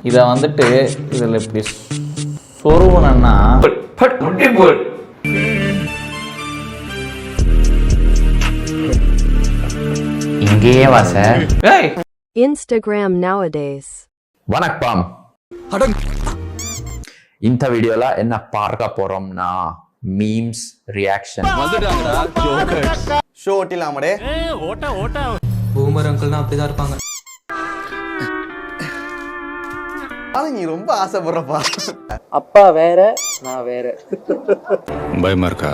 இதை வந்துட்டு இதில் இப்படி சொருவணும்னா இங்கேயே வா சார். Instagram nowadays. வணக்கம். இந்த வீடியோல என்ன பார்க்க போறோம்னா மீம்ஸ் ரியாக்ஷன். ஷோ ஓட்டிலாமடே. பூமர் அங்கிள்னா அப்படிதான் இருப்பாங்க. நீ ரொம்ப ஆசைப்படுறப்பா. அப்பா வேற, நான் வேற. பயமா இருக்கா?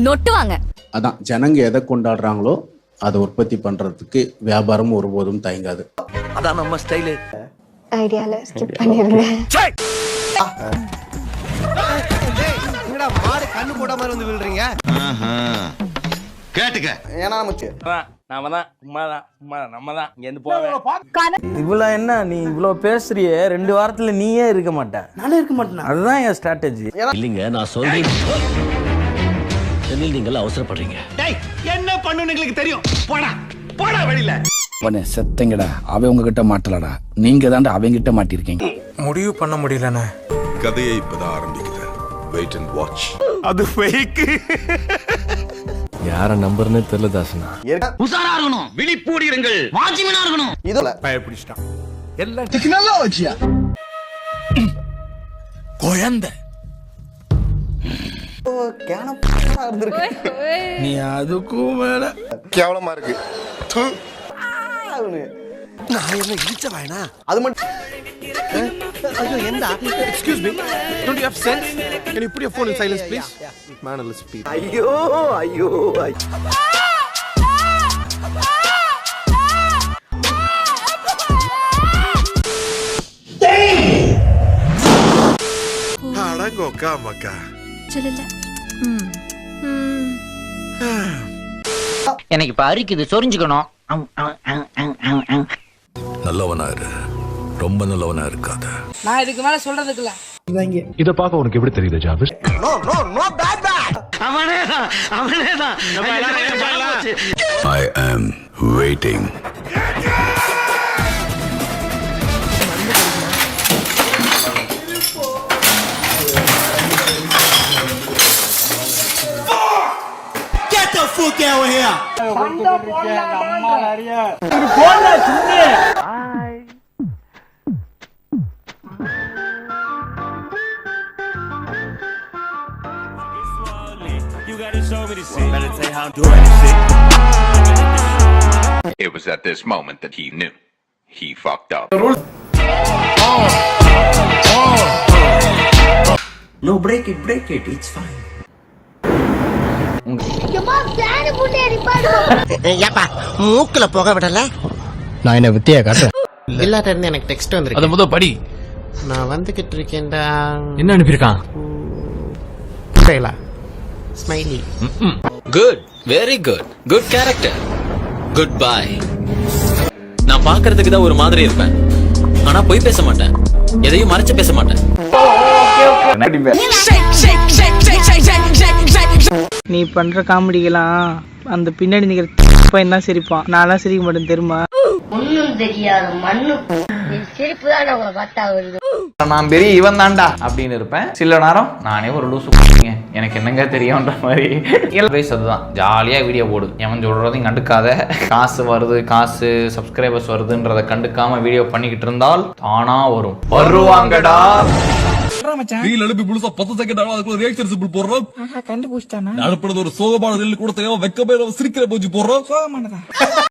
நொட்டுவாங்க. அதான் ஜனங்க எதை கொண்டாடுறாங்களோ அதை உற்பத்தி பண்றதுக்கு வியாபாரம் ஒருபோதும் தயங்காது. அதான் நம்ம ஸ்டைலு. ஐடியால ஸ்கிப் பண்ணிருங்க. என்னடா மாடு கண்ணு போட மாதிரி வந்து விழுறீங்க? கேட்டுக்க. ஏனா நமக்கு இவ்வளோ என்ன நீ இவ்வளோ பேசுறியே, 2 வாரத்துல நீயே இருக்க மாட்ட. நானே இருக்க மாட்டேன். அதுதான் என் ஸ்ட்ராட்டஜி. இல்லைங்க, நான் சொல்றேன். நீங்கள் அவசரப்படுறீங்க. என்ன பண்ணுன்னு எங்களுக்கு தெரியும். போடா போடா வெளியில. உடனே செத்தங்கடா, அவன் உங்ககிட்ட மாட்டலடா, நீங்க தாண்டா அவங்க கிட்ட மாட்டிருக்கீங்க. முடிவு பண்ண முடியலண்ணே. கதையை இப்பதான் ஆரம்பிக்கிறேன். Wait and watch. அது ஃபேக். யார நம்பர்னே தெரியல தாசனா. உசாரா இருக்கணும், விழிப்பூடி இருங்கள், வாட்ச்மேனா இருக்கணும். இதுல பயப்பிடிச்சிட்டான். எல்லாம் டெக்னாலஜியா. குழந்தை கேனப்பா இருந்திருக்கு. நீ அதுக்கும் மேல கேவலமா இருக்கு. நான் என்ன இழுச்ச வாயனா? அது மட்டும். ஐயோ என்னடா? Excuse me. Don't you have sense? Can you put your phone in silence please? Mannerless people. ஐயோ ஐயோ. அடங்கோக்கா மக்கா. சொல்லல. எனக்கு இப்ப அரிக்குது, சொரிஞ்சுக்கணும். நல்லவனா இரு, ரொம்ப நல்லவனா இருக்காத. நான் இதுக்கு மேல சொல்றதுக்குல இத பாக்க உனக்கு எப்படி தெரியுது Jabir? No no no bad bad. அவனேதான். நம்ம எல்லாரும் I am waiting. Get the fuck out of here. It was at this moment that he knew he fucked up. No, break it, it's fine. மூக்குல போக விடல. நான் என்ன வித்தியா காட்டுறேன். எல்லாட்ட இருந்து எனக்கு டெக்ஸ்ட் வந்திருக்கு. அத முத படி. நான் வந்துகிட்டு இருக்கேன்டா. என்ன அனுப்பியிருக்கான்? ஸ்டைலா smiley. Good, very good, good character, good bye. நான் பாக்குறதுக்கு தான் ஒரு மாதிரி இருப்பேன், ஆனா போய் பேச மாட்டேன், எதையும் மறைச்சு பேச மாட்டேன். நீ பண்ற காமெடிக்கெல்லாம் அந்த பின்னாடி நிக்கிற பையன் தான் சிரிப்பான். நான்லாம் சிரிக்க மாட்டேன் தெரியுமா? ஒண்ணும் தெரியாது மண்ணு. சிரிப்பு தான் உங்களை பார்த்தா வருது. நான் பெரிய இவன் தாண்டா அப்படின்னு இருப்பேன். சில நேரம் நானே ஒரு லூசு கொடுங்க, எனக்கு என்னங்க தெரியும்ன்ற மாதிரி. அதுதான் ஜாலியா வீடியோ போடு, எவன் சொல்றதையும் கண்டுக்காத. காசு வருது, காசு சப்ஸ்கிரைபர்ஸ் வருதுன்றத கண்டுக்காம வீடியோ பண்ணிக்கிட்டு இருந்தால் தானா வரும். வருவாங்கடா. ரீல் எழுப்பி முழுசா 10 செகண்ட் ஆகும், அதுக்குள்ள ரியாக்ஷன் சிம்பிள் போடுறோம். கண்டுபிடிச்சானா? அடுப்பது ஒரு சோகமான ரீல் கூட தேவை, வெக்கமே சிரிக்கிற போச்சு போடுறோம். சோகமானதா?